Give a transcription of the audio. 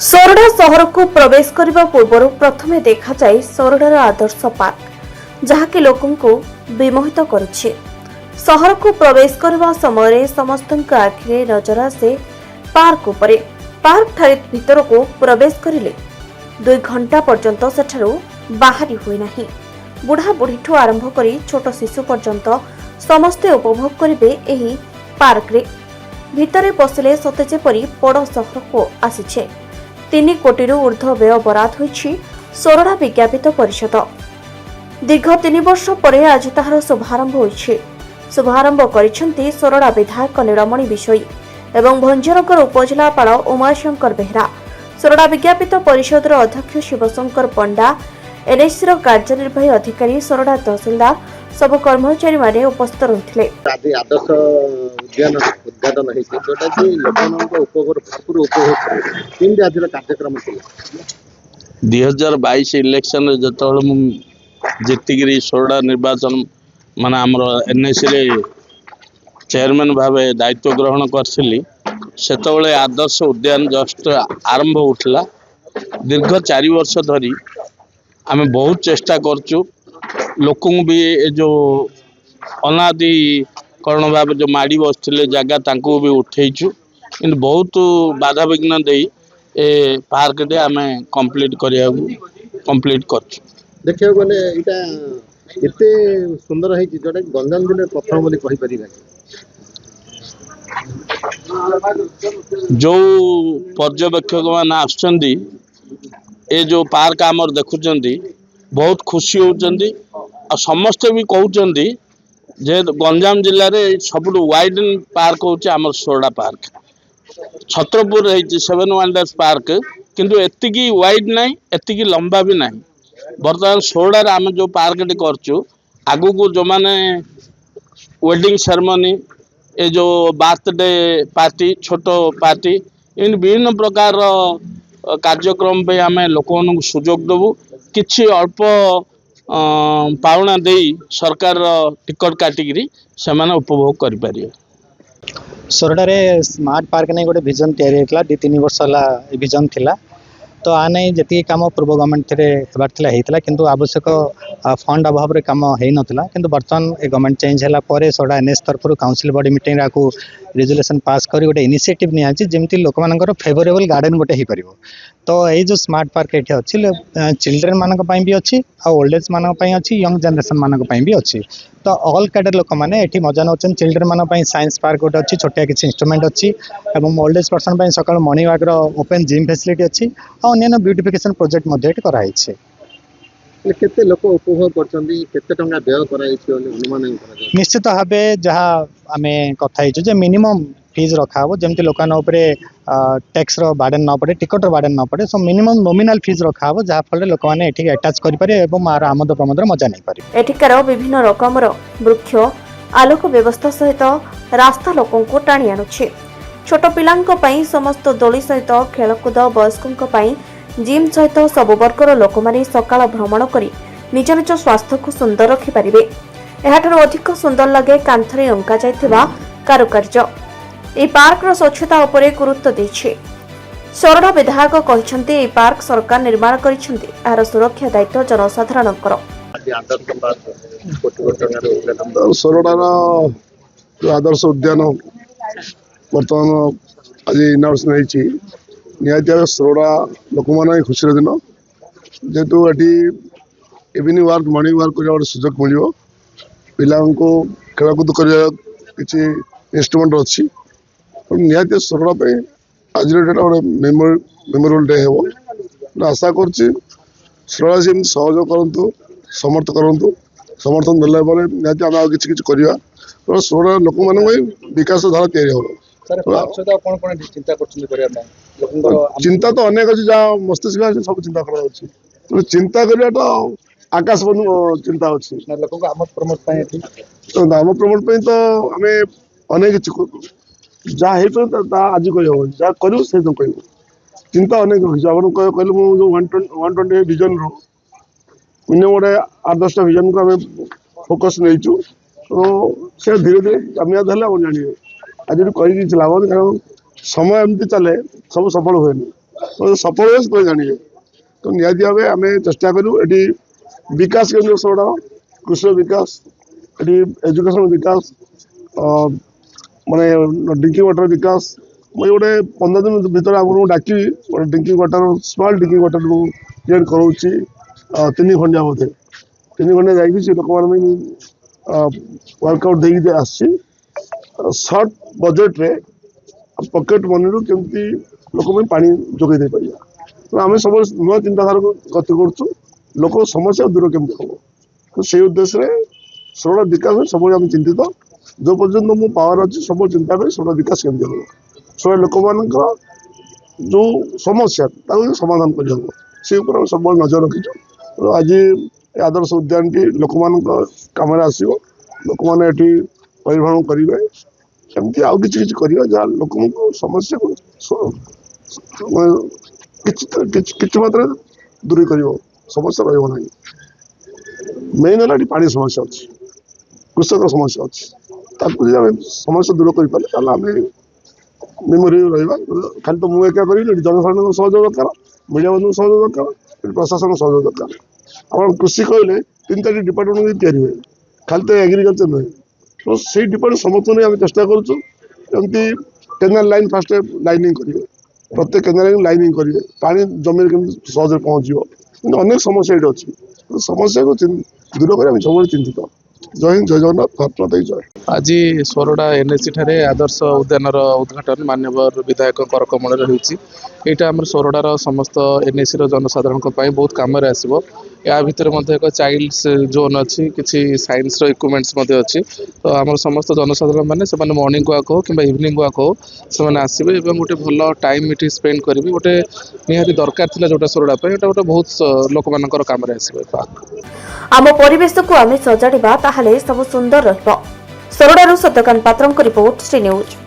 सोरडा सहर को प्रवेश करने पूर्व प्रथमे देखा जाए सोरडार आदर्श पार्क जहाँकि लोकों को विमोहित करुछि। सहर को प्रवेश करने समय समस्त आखिरे नजर आसे पार्क उपरे। पार्क ठारे भीतर को प्रवेश करिले 2 घंटा पर्यंत सेठारु बाहरी हुए नहीं। बुढ़ा बुढ़ीठू आरंभ करी छोट शिशु पर्यंत समस्ते उपभोग करिवे एही पार्क रे। भितरे पसिले सते जेपरि बड़ सहर को आसीछे। 3 कोटी ऊर्ध्व व्यय बराद होइछि सोरडा विज्ञापित परिषद। दीर्घ 3 वर्ष परे आज ताहार शुभारंभ होइछि। शुभारंभ करिसेंती सोरडा विधायक नीलमणि बिशोई एवं भंजनगर उपजिलापाल उमाशंकर बेहरा। सोरडा विज्ञापित परिषदर अध्यक्ष शिवशंकर पंडा, एनएससी कार्यनिर्वाही अधिकारी, सोरडा तहसीलदार सब कर्मचारी माने उपस्थित रहिथिले। आदर्श उद्यान उद्घाटन होइछि जोटा कि लोकमानक उपभोग भरपूर उपभोग केमि आज कार्यक्रम थिला। 2022 इलेक्शन रे जतବେଳେ ମୁଁ जितिगिरी सोरडा निर्वाचन माने हमर एनएससी रे चेयरमैन भावे दायित्व ग्रहण करथिली सेतବେଳେ आदर्श उद्यान जस्ट आरंभ उठला। दीर्घ 4 वर्ष धरी आमे बहुत चेष्टा करचु लोकों भी जो अनादि कर्ण भाव जो माड़ी बसते जगह तांको भी उठेचु कि बहुत बाधा विघ्न दे पार्क डे आम कंप्लीट कंप्लीट करचु। देखियो गले इटा एते सुंदर है जोटा गंजाम जिले प्रथम बोली कहि परिबा। जो पर्यवेक्षक मान आछंदी ए जो पार्क आमर देखुचंदी बहुत खुशी होचंदी आ समस्त भी कहउचंदी जे गंजाम जिले में सबुठ वाइड पार्क होचे आमर सोरडा पार्क। छत्रपुर है 7 वंडर्स पार्क किंतु एतिकी वाइड नहीं एतिकी लंबा भी नहीं। बर्तमान सोरडा रे आम जो पार्क टे करचु आगु को जो माने वेडिंग सेरेमनी ए जो बर्थडे पार्टी छोट पार्टी इन विभिन्न प्रकार कार्यक्रम पे आम लोक सुजोग देवु। किछि अल्प पावना देई सरकार टिकट काटिकी से उपभोग करें। सोरडा रे स्मार्ट पार्क नहीं गोटे विजन तैयारी होता 2-3 वर्ष है विजन थिला। तो आ नहीं जी कम पूर्व गवर्नमेंट होता किंतु आवश्यक फंड अभाव में कम हो नाला किंतु बर्तमान गवर्नमेंट चेंज है सोरडा एनएस तरफ काउंसिल बॉडी मीटिंग आपको रिजोल्यूशन पास कर गोटे इनिशिएटिव निजी लोक मान फेवरेबल गार्डन गोटे हो पार। तो ये जो स्मार्ट पार्क ये अच्छी चिल्ड्रेन मानक भी अच्छी ओल्ड एज मानक अच्छी यंग जनरेशन मानक भी अच्छी। तो ऑल कैडर लोक मैंने ये मजा नौ चिल्ड्रेन मानक साइंस पार्क गोटे अच्छी छोटिया किसी इंस्ट्रूमेंट अच्छी और ओल्ड एज पर्सन सका morning walk open gym facility अच्छी और अन्य ब्यूटिफिकेशन प्रोजेक्ट कराई। केते लोक उपभोग करछंदी केते टंका व्यय कराई छै अनुमान करा। निश्चित भाव जहाँ आम कथा जे मिनिमम फीस रखा हो जमती लोकान टैक्स रो बार्डन न पड़े टिकट रो बार्डन न पड़े सो मिनिमम नॉमिनल फीस रखा हो जहाँ फल लोक मैंने अटैच कर आमद प्रमोदर मजा नहीं पारे। एठिकार विभिन्न रकमर वृक्ष आलोक व्यवस्था सहित रास्ता लोकों को टाणी आणुछि। छोट पिलांको पई समस्त दोली सहित खेलकूद वयस्कों पई जिम सहित सब वर्गर लोक माने सकाळ भ्रमण करी निज निज स्वास्थ्य को सुंदर रखि परिबे। एहाठारु अधिक सुंदर लगे कांथरे अंका जायथिबा कारुकार्य। ए पार्क रो स्वच्छता उपरे गुरुत्व दैछि। सोरडा विधायक कहिसंती ए पार्क सरकार निर्माण करिसंती एहार सुरक्षा दायित्व जनसाधारणकर। सोरडा आदर्श उद्यान बर्तमान आज इनाग्रेशन होइछि। निहाती सोरडा लोक मान खुशी दिन जेहेतु ये इवनिंग वार्क मॉर्निंग वार्क कर सुजोग मिल पिला खेलकूद कर किसी इंस्ट्रूमेंट अच्छी निहाती सोरडा आज डेट गोटे मेमोरियल डे हो आशा कर सोरडा से सहयोग करूँ समर्थन देला निहाती आम किसी करवा सोरडा लोक मान विकास धारा या चिंता तो अनेक अच्छी जहाँ मस्तिष्क अच्छे सब चिंता कर चिंता करवा आकाश चिंता अच्छी आम प्रमोट तो आम अनेक जहाँ आज कह जहाँ कर चिंता अनेक कहले जो 120 विजन रो मिनिमम गोटे 8-10 विजन को आम फोकस नहीं तो से धीरे धीरे कामयाब है जानवे आज कहीं लाभ कारण समय एमती चले सब सफल हुए तो सफल हुए से जानिए तो निहाती भाव आम चेष्टा करूँ ये विकास केन्द्र सोड़ा कृषि विकास ये एजुकेशन विकास माने ड्रिंकिंग वाटर विकास मुझे गोटे 15 दिन भर आपको डाकी गोटे drinking water small drinking water create कराऊँगी 3 घंटा बोधे 3 घंटा जाकि लोक वर्कआउट देकी आसी सर्ट बजेट रे पकेट मनी रू केमती लोक पानी जोगे दे पारिया तो आम सब नुआ चिंताधारा को गति करुँ लोक समस्या दूर केमती हम तो से उद्देश्य सोड़ा विकास सब आम चिंतित जो पर्यटन मो पावर अच्छी सब चिंता करी सोड़ा विकास केमती हम सोड़ा लोक मान जो समस्या समाधान कर से सब नजर रखीचु तो आज आदर्श उद्यान टी लोक मान कम आसो लोक मैंने परिभ्रमण करेंगे एमती आउ कि जहाँ लोक समस्या को मात्रा दूरी कर समस्या रहा मेन है पानी समस्या अच्छी कृषक समस्या अच्छी समस्या दूर कर मेमोरी रहा खाली तो मुझे क्या करी जनसाधारण सहयोग दरकार मीडिया बंधु सहयोग दरकार प्रशासन सहयोग दरकार आप कृषि कहले 3-4 डिपार्टमेंट या खाली तो एग्रीकल्चर नुहे तो से डिपार्टमेंट समस्त नहीं आम चेष्टा करमती केनाल लाइन फास्ट लाइनिंग करेंगे प्रत्येक केनाल लाइनिंग करेंगे पानी जमी सहज पहुँचो अनेक समस्या ये अच्छी समस्या को दूर कर सब चिंतित जय हिंद जय जगन्नाथ भारत माता की जय। आज सोरडा एनएसी ठारे आदर्श उद्यान उद्घाटन माननीय विधायक करकमल यहाँ आम सोरडार समस्त एनएसी जनसाधारण बहुत कम आसो या भितर एक चाइल्ड्स जोन अच्छी किसी साइंस इक्विपमेंट्स अच्छी तो आम समस्त जनसाधारण मैंने मॉर्निंग वॉक हो कि इवनिंग वॉक हो से आसवे गोटे भल टाइम ये स्पेंड करेंगे गोटे निहाती दरकार जोटा सोरडा गोटे बहुत लोक मान कम आसवे पार्क आम परिवेश को आम सजाड़ा ताहले सब सुंदर रहिबो। सोरडारू सत्यकांत पात्रଙ୍କ रिपोर्ट श्री न्यूज।